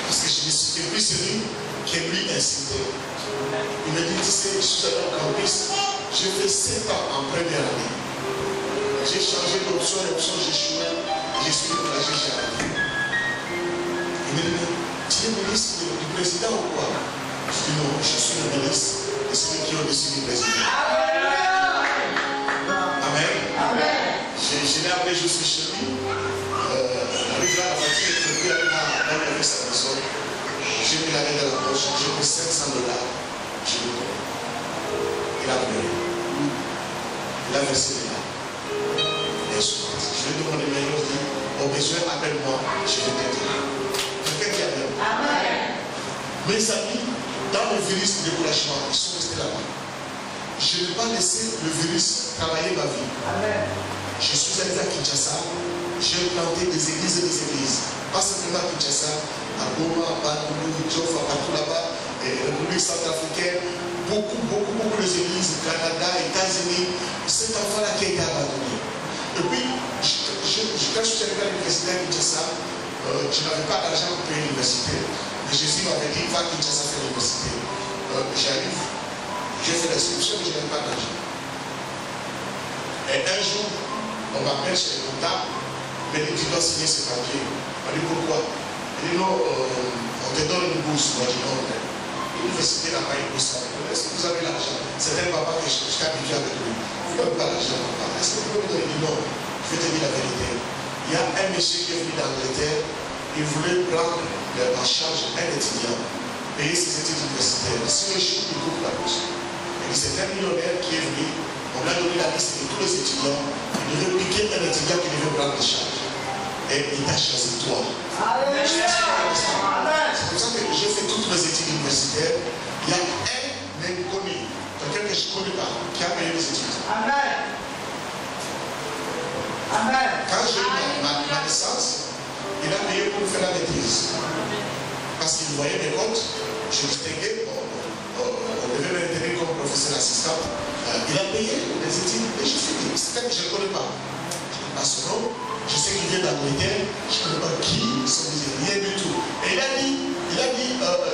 Parce que je me suis depuis celui qui lui insulté. Il me dit, tu sais, je suis allé au campus, j'ai fait 7 ans en première année. J'ai changé d'option, j'ai échoué, je suis découragé, j'ai arrêté. Il me dit, tu es ministre du président ou quoi? Je dis non, je suis le ministre de celui qui est au-dessus du président. je suis chez lui, avec la voiture, il faut plus aller dans sa maison. J'ai mis la main dans la poche, j'ai pris $500. Je le connais. Il a pleuré. Il a versé les larmes. Et je lui ai demandé, mais il dit, au besoin, appelle-moi, je vais t'aider. Quelqu'un qui appelle. Amen. Mes amis, dans le virus de découragement, ils sont restés là-bas. Je n'ai pas laissé le virus travailler ma vie. Amen. Je suis allé à Kinshasa, j'ai planté des églises et des églises. Pas simplement à Kinshasa, à Goma, à Bandundu, Djofa, partout là-bas, République centrafricaine, beaucoup d'églises, Canada, États-Unis. Cet enfant-là qui a été abandonné. Et puis, quand je suis arrivé à l'université à Kinshasa, je n'avais pas d'argent pour payer l'université. Mais Jésus m'avait dit, va à Kinshasa faire l'université. J'arrive, j'ai fait l'inscription, mais je n'avais pas d'argent. Et un jour, on m'appelle chez les comptables, mais il dit, tu dois signer ce papier. On dit, pourquoi? Il dit, non, on te donne une bourse. Moi, je dis, non, l'université n'a pas une bourse. Est-ce que vous avez l'argent? C'est un papa que je suis habitué avec lui. Vous n'avez pas l'argent, papa. Est-ce que vous pouvez me donner? Il dit, non, je vais te dire la vérité. Il y a un monsieur qui est venu d'Angleterre, il voulait prendre en charge un étudiant, payer ses études universitaires. Si le jour, il coupe la bourse. Et c'est un millionnaire qui est venu. On a donné la liste de tous les étudiants. Il devait piquer un étudiant qui devait prendre en charge. Et il t'a choisi toi. C'est pour ça que j'ai fait toutes mes études universitaires. Il y a un inconnu, quelqu'un que je ne connais pas, qui a payé mes études. Amen. Amen. Quand j'ai eu ma licence, il a payé pour faire la maîtrise. Parce qu'il voyait mes comptes, je distinguais. On devait me tenir comme professeur assistant. Il a payé les études et j'ai fini. C'est quelqu'un que je ne connais pas. Je ne connais pas son nom. Je sais qu'il vient d'Angleterre. Je ne connais pas qui, rien du tout. Et il a dit,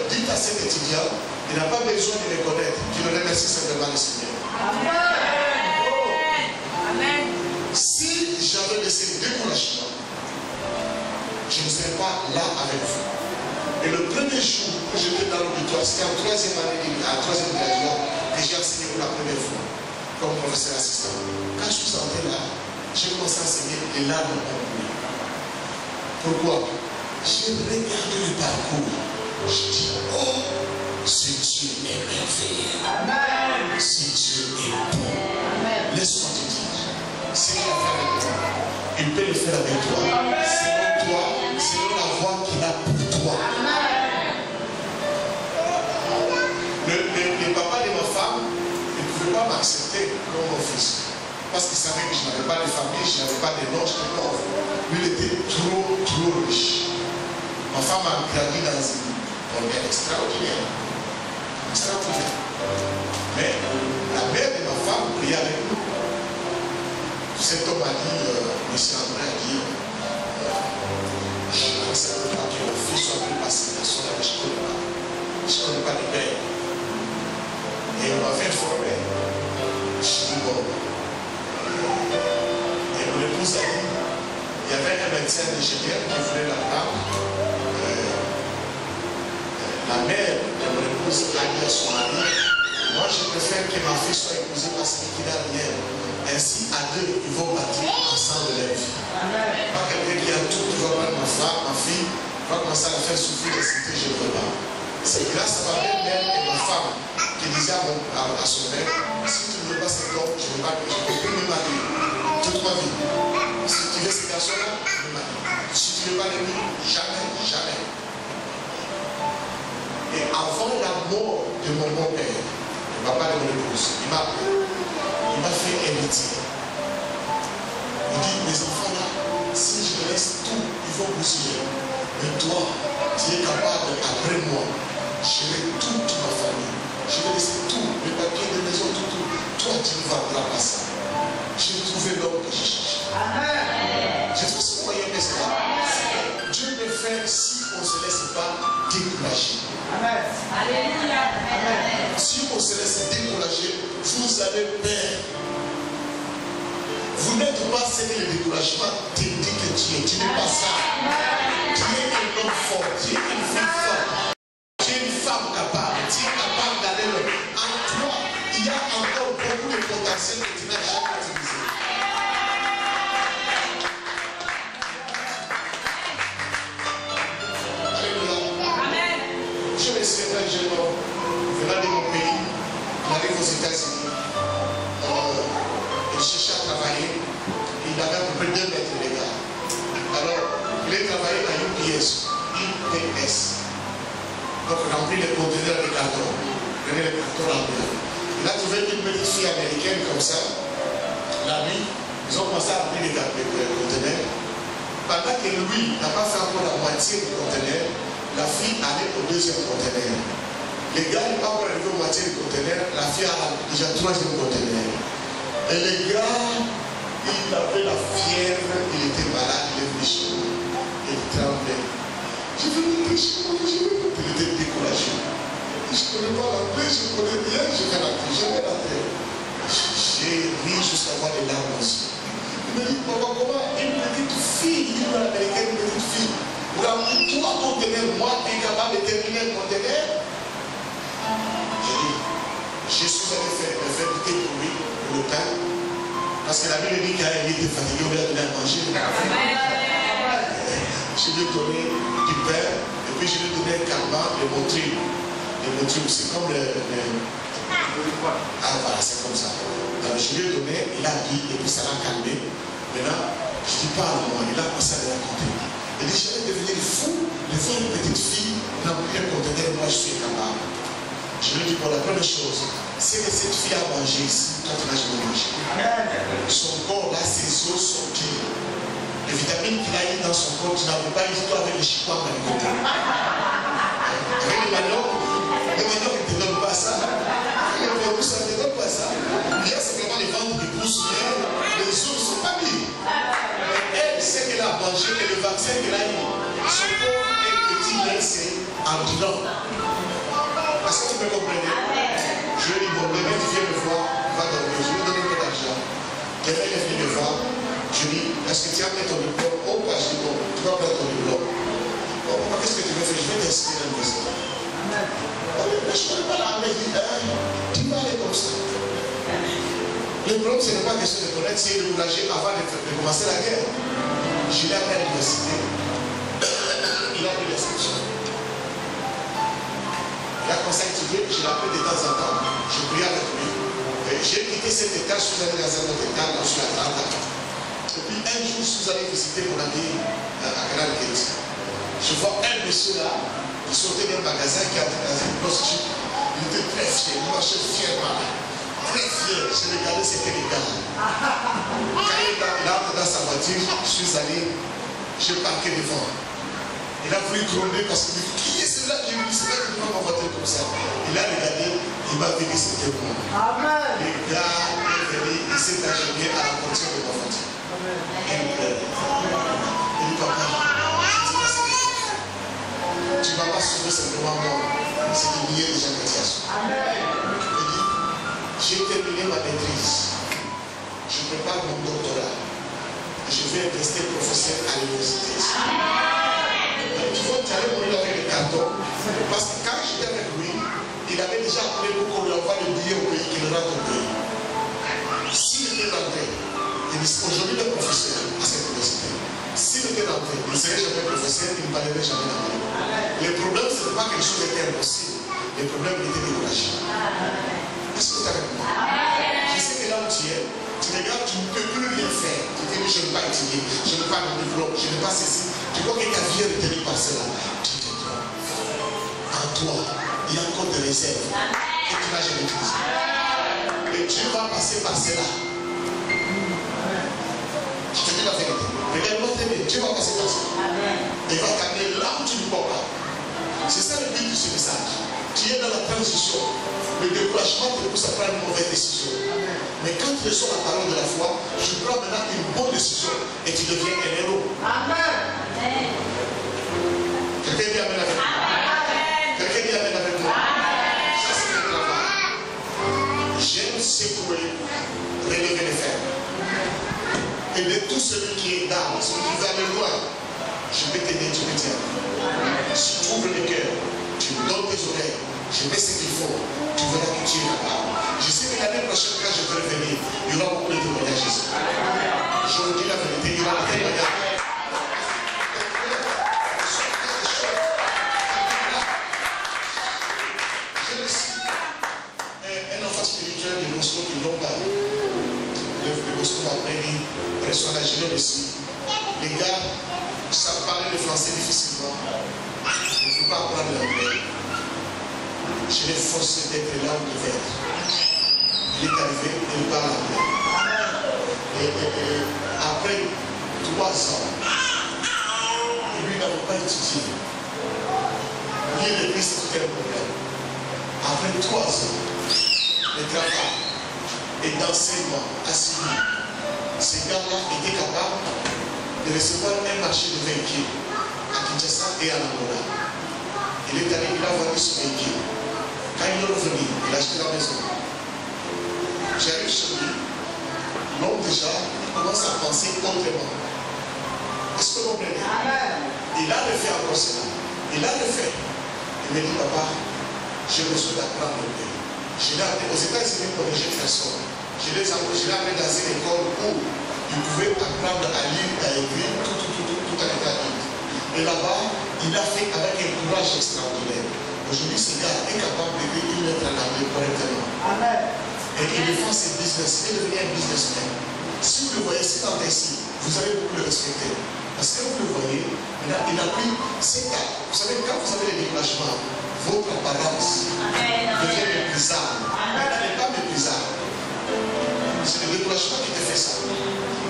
dites à cet étudiant, il n'a pas besoin de me connaître. Qu'il le remercie simplement le Seigneur. Amen. Oh. Amen. Si j'avais laissé le découragement, je ne serais pas là avec vous. Et le premier jour où j'étais dans l'auditoire, c'était en troisième année, à troisième graduat, que j'ai enseigné pour la première fois, comme professeur assistant. Quand je suis entré là, j'ai commencé à enseigner, les larmes ont coulé. Pourquoi? J'ai regardé le parcours. Je dis, oh, ce Dieu est merveilleux. Amen. Ce Dieu est bon. Laisse-moi te dire, ce qu'il a fait avec toi, il peut le faire avec toi. Selon toi, selon la voie qu'il a pour toi. Le papa de ma femme ne pouvait pas m'accepter comme mon fils. Parce qu'il savait que je n'avais pas de famille, je n'avais pas de nom, j'étais pauvre. Lui, il était trop riche. Ma femme a grandi dans une famille extraordinaire. Mais la mère de ma femme priait avec nous. Cet homme a dit, monsieur André a dit, je n'accepte pas que mon fils soit plus passé dans son âge, je ne connais pas. Je ne connais pas de père. Et on m'a fait informer. Je dis bon. Et mon épouse a dit, il y avait un médecin ingénieur qui voulait la prendre. La mère de mon épouse a dit à son mari, moi je préfère que ma fille soit épousée parce qu'il n'a rien. Ainsi, à deux, ils vont bâtir ensemble leur vie. Pas quelqu'un qui a tout, qui va prendre ma fille, va commencer à la faire souffrir de cité, je ne veux pas. C'est grâce à ma mère et ma femme qui disait à son père, si tu ne veux pas cet homme, je ne veux pas que je peux me marier toute ma vie. Si tu veux ce garçon-là, je me marie. Si tu ne veux pas le lui, jamais. Et avant la mort de mon beau-père, le papa de mon épouse, il m'a fait un métier. Il dit, mes enfants là, si je laisse tout, ils vont bousiller. Mais toi, tu es capable, après moi, gérer toute ma famille. Je vais laisser tout, les papiers de maison, tout. Toi, tu ne vas pas ça. J'ai trouvé l'homme que je cherche. Je trouve ce moyen de ça. Dieu peut faire si on ne se laisse pas décourager. Amen. Alléluia. Amen. Si on se laisse décourager, vous allez perdre. Vous n'êtes pas ce que le découragement te dit que tu es. Tu n'es pas ça. Tu es un homme fort. Tu es une fille forte. Tu es une femme capable. Tu es capable d'aller loin. En toi, il y a encore beaucoup de potentiel que tu n'as jamais utilisé. UPS. Donc remplir les conteneurs de carton. Prenez les cartons remplis. Il a trouvé une petite fille américaine comme ça. La nuit, ils ont commencé à remplir les conteneurs. Pendant que lui n'a pas fait encore la moitié du conteneur, la fille allait au deuxième conteneur. Les gars n'ont pas encore arrivé au moitié du conteneur, la fille a déjà le troisième conteneur. Et les gars, il avait la fièvre, il était malade, il est venu chez moi. Il tremblait. Je vais rentrer chez moi, je vais rentrer. Il était découragé. Je ne connais pas l'anglais, je connais rien, je vais rentrer, je vais rentrer. J'ai ri jusqu'à voir les larmes aussi. Il me dit, papa, comment une petite fille, une américaine, une petite fille, remplit 3 conteneurs, moi qui est capable de terminer le conteneur. J'ai dit, je suis allé faire goûter pour lui, pour le pain, parce que la Bible dit qu'il était fatigué, on lui a donné à manger. Je lui ai donné du pain, et puis je lui ai donné un calmant, le montrer. C'est comme le... Ah voilà, c'est comme ça. Alors, je lui ai donné, il a dit, et puis ça l'a calmé. Maintenant, je dis pas à moi, il a commencé à le raconter. Il dit, je vais devenir fou de voir une petite fille remplir un conteneur, moi je suis capable. Je lui ai dit, bon, la première chose, c'est que cette fille a mangé ici, toi tu n'as jamais mangé. Son corps, là, ses os sont durs. Les vitamines qu'il a eu dans son corps, tu n'avais pas eu toi avec le chihuahua à l'écouter. Avec le manioc, il ne te donne pas ça. Le verrou, ça ne te donne pas ça. Il y a simplement les ventres qui poussent bien, les os ne sont pas mis. Elle sait qu'elle a mangé, que le vaccin qu'elle a eu, son corps est petit, mais c'est endurant. Est-ce que tu peux comprendre? Je lui ai dit, bon, demain tu viens me voir, va dormir, je lui ai donné un peu d'argent. Demain il est venu me voir. Je lui dis, est-ce que tu as pris ton diplôme? Oh, pas, je dis, bon, tu vas prendre ton diplôme. Oh, papa, qu'est-ce que tu veux faire? Je vais t'inscrire à l'université. Oh, mais je ne connais pas l'anglais. Tu vas aller comme ça. Le problème, ce n'est pas question de connaître, c'est de décourager avant de commencer la guerre. Je l'ai appris à l'université. Il a pris l'inscription. Il a commencé à étudier, je l'appelle de temps en temps. Je prie avec lui. J'ai quitté cet état, je suis allé dans un autre état, dans le Atlanta. Et puis un jour, je suis allé visiter mon ami à Canal Gate. Je vois un monsieur là, qui sortait d'un magasin qui a une prostituée. Il était très fier, il marchait fièrement. Très fier, j'ai regardé, c'était les gars. Quand il entre dans sa voiture, je suis allé, j'ai parqué devant. Il a voulu gronder parce qu'il dit, qui est celui-là qui me dit, c'est vrai que tu vas ma voiture comme ça. Il a regardé, il m'a dit que c'était moi. Le gars est venu, il s'est agenouillé à la portière de ma voiture. Il pleurait. Il dit, papa, tu ne vas pas sauver simplement moi, c'est de nier les gens que tu as sauvés. Il dit, j'ai terminé ma maîtrise, je prépare mon doctorat et je vais rester professeur à l'université. Tu vois, tu allais mourir avec les cartons, parce que quand j'étais avec lui, il avait déjà appelé pour qu'on lui envoie le billet au pays, qu'il rentre au pays. S'il était rentré, il dit aujourd'hui le professeur à cette université. S'il était rentré, il ne serait jamais professeur, il ne parlerait jamais d'anglais. Le problème, ce n'est pas quelque chose qui était impossible. Le problème, il était découragé. Est-ce que tu as répondu? Je sais que là où tu es, tu regardes, tu ne peux plus rien faire. Tu te dis, je ne vais pas étudier, je n'ai pas mon diplôme, je n'ai pas ceci. Tu vois que ta vie est retenue par cela. Tu te trompes. En toi, il y a encore des réserves que tu n'as jamais utilisées. Et Dieu va passer par cela. Je te dis la vérité. Regarde-moi très bien. Dieu va passer par cela. Il va t'amener là où tu ne peux pas. C'est ça le but de ce message. Tu es dans la transition. Le découragement te pousse à prendre une mauvaise décision. Mais quand tu reçois la parole de la foi, tu prends maintenant une bonne décision et tu deviens un héros. Amen. Quelqu'un dit Amen avec moi. Quelqu'un dit Amen avec moi. Ça c'est le travail. J'aime secouer, relever les fers. Et de tout celui qui est dans, celui qui va aller loin, je vais t'aider, tu me tiens. Si tu ouvres le cœur, tu me donnes tes oreilles, je mets ce qu'il faut, tu verras que tu es capable. Je sais que l'année prochaine, quand je vais revenir, il y aura beaucoup de témoignages ici. Je vous dis la vérité, il y aura des témoignages. J'ai aussi un enfant spirituel de Moscou qui l'ont parlé. Le Moscou m'a appris, reçoit la Genève aussi. Les gars, Ça parlait le français difficilement. Il ne faut pas apprendre l'anglais. Je l'ai forcé d'être là où il devait être. Il est arrivé, il parle anglais. Et après 3 ans, lui n'avait pas étudié. Lui, le Christ, c'était un problème. Après 3 ans, de travail et d'enseignement assigné, ces gars-là étaient capables de recevoir un marché de véhicules à Kinshasa et à Angola. Il est allé, il a vendu son véhicule. Quand il est revenu, il a acheté la maison. J'arrive chez lui. L'homme déjà, il commence à penser autrement. Est-ce que vous comprenez? Il a refait encore cela. Il a refait. Il me dit, papa, j'ai besoin d'apprendre le pays. Je l'ai amené aux États-Unis pour les jeunes personnes. Je l'ai amené dans une école où il pouvait apprendre à lire, à écrire, tout en état libre. Et là-bas, il a fait avec un courage extraordinaire. Aujourd'hui, ce gars est capable d'écrire une lettre en anglais correctement. Et il fait ses business, il est devenu un businessman. Si vous le voyez, c'est tant ici, vous allez beaucoup le respecter. Parce que vous le voyez, il a pris 7 ans. Vous savez, quand vous avez les déclenchements, votre apparence devient méprisable. Elle n'est pas méprisable. C'est le déclenchement qui te fait ça.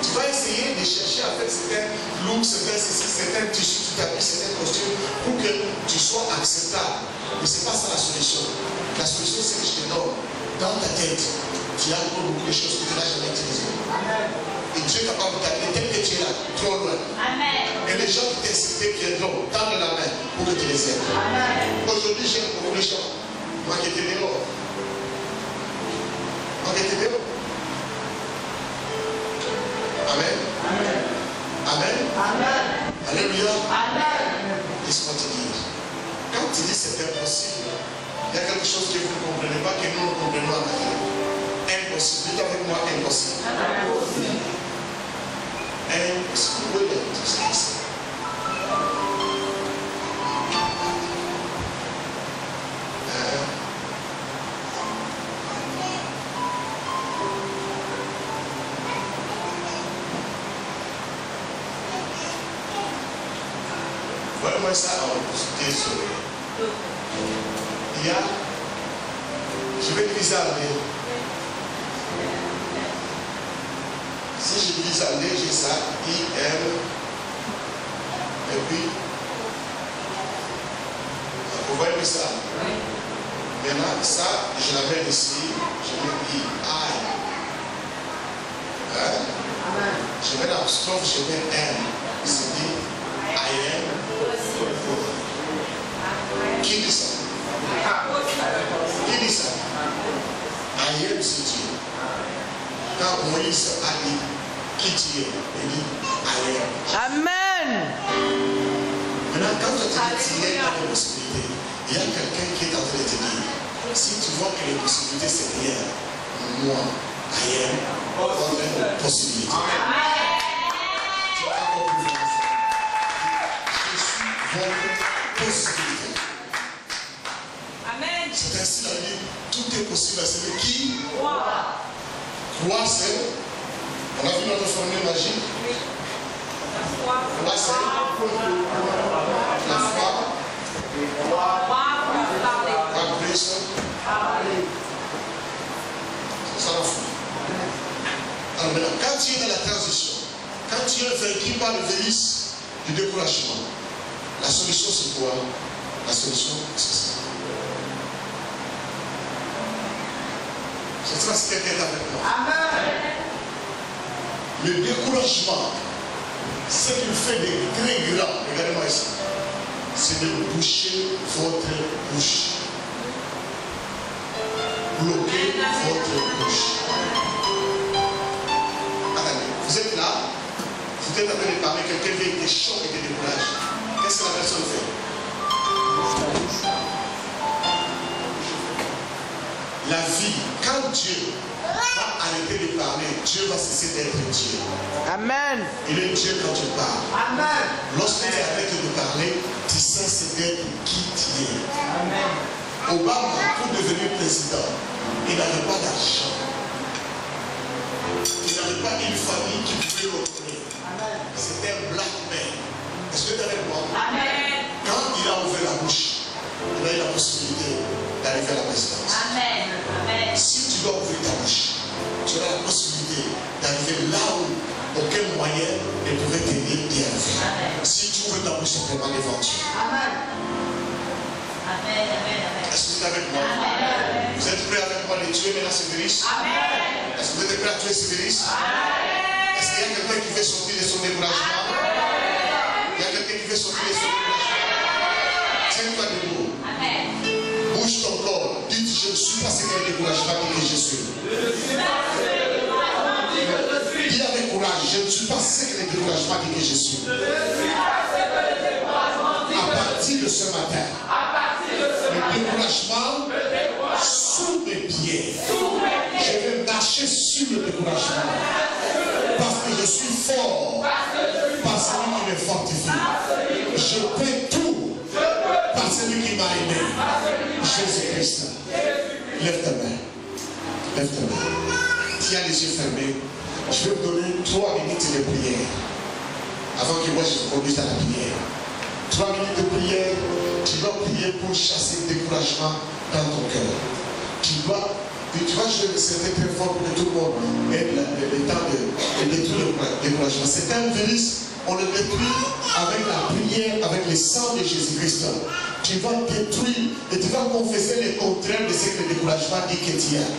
Tu vas essayer de chercher à faire certains looks, certains tissus, certains costumes pour que tu sois acceptable. Mais ce n'est pas ça la solution. La solution, c'est que je te donne dans ta tête. Tu as encore beaucoup de choses que tu n'as jamais utilisées. Et Dieu est capable de t'amener tel que tu es là, trop loin. Et les gens qui t'insultent viendront tendre la main pour que tu les aides. Aujourd'hui, j'ai beaucoup de gens. Moi qui étais dehors. Amen. Amen. Alléluia. Laisse-moi te dire. Quand tu dis c'est impossible, il y a quelque chose que vous ne comprenez pas, que nous ne comprenons pas. Impossible. Dites avec moi impossible. Impossible. Oui, c'est ça. Voyez-moi ça en désolé. Il y a, je vais diviser en deux. Si je divise en deux, j'ai ça, I-M, et puis, vous voyez ça? Maintenant, ça, je l'amène ici, je mets I. Hein? Je mets l'apostrophe, je mets M. C'est dit I am. Qui dit ça? Qui dit ça? I am, c'est Dieu. Quand Moïse a dit qui tu es, il dit I am. Amen. Maintenant, quand tu dis tu es dans les possibilités, il y a quelqu'un qui est en train de te dire, si tu vois que les possibilités c'est rien, moi, I am, votre possibilité. Tu vas encore plus loin. Je suis votre possibilité. Amen. C'est ainsi la vie, tout est possible à celui qui croit. Croire, c'est, on a vu notre formule magique. Croire, c'est la foi. C'est ça la foi. Alors maintenant, quand tu es dans la transition, quand tu es vaincu par le délice du découragement, la solution c'est quoi? La solution c'est ça. Je sais pas si quelqu'un est avec moi. Amen. Le découragement, ce qu'il fait de très grand, regardez-moi ici, c'est de boucher votre bouche. Bloquer votre bouche. Attendez, vous êtes là, vous êtes en train de parler, quelqu'un vient des chocs et des décourages. Qu'est-ce que la personne fait? La vie, quand Dieu va arrêter de parler, Dieu va cesser d'être Dieu. Amen. Il est Dieu quand tu parles. Amen. Lorsque tu arrêtes de parler, tu cesses d'être qui tu es. Amen. Obama, pour devenir président, il n'avait pas d'argent. Il n'avait pas une famille qui pouvait le connaître. C'était un black man. Est-ce que tu es avec moi? Amen. Quand il a ouvert la bouche, il a eu la possibilité d'arriver à la présidence. Amen. Amen. Si tu dois ouvrir ta bouche, tu auras la possibilité d'arriver là où aucun moyen ne pouvait t'aider d'y arriver. Si tu ouvres ta bouche, c'est vraiment devant Dieu. Amen. Amen. Amen. Est-ce que vous êtes avec moi? Amen. Vous êtes prêts avec moi de tuer maintenant ce virus? Amen. Est-ce que vous êtes prêts à tuer ce virus? Amen. Est-ce qu'il y a quelqu'un qui veut sortir de son découragement? Il y a quelqu'un qui veut sortir de son découragement? Tiens-toi debout. Amen. Bouge ton corps. Dites, je ne suis pas ce qu'un découragement dit que je suis. Dis avec courage, je ne suis pas ce que le découragement dit que je suis. À partir de ce matin, le découragement sous mes pieds. Je vais marcher sur le découragement. Parce que je suis fort. Par celui qui me fortifie. Je peux tout. Par celui qui m'a aimé. Jésus-Christ. Lève ta main. Lève ta main. Tu as les yeux fermés. Je vais vous donner 3 minutes de prière. Avant que moi je vous conduise à la prière. 3 minutes de prière. Tu dois prier pour chasser le découragement dans ton cœur. Tu dois jouer le certain très fort pour que tout le monde ait le temps de détruire le découragement. C'est un virus, on le détruit avec la prière, avec le sang de Jésus-Christ. Tu vas détruire et tu vas confesser le contraire de ce que le découragement dit que tu as.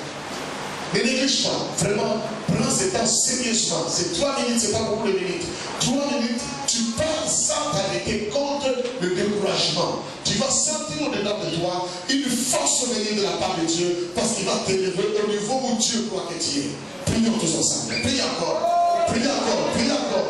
Ne néglige pas, vraiment, prends ce temps sérieusement. C'est 3 minutes, c'est pas beaucoup de minutes. 3 minutes, tu parles sans t'arrêter contre le découragement. Tu vas sentir au-dedans de toi une force venir de la part de Dieu parce qu'il va t'élever au niveau où Dieu croit que tu es. Prions tous ensemble. Prie encore, prie encore, prie encore.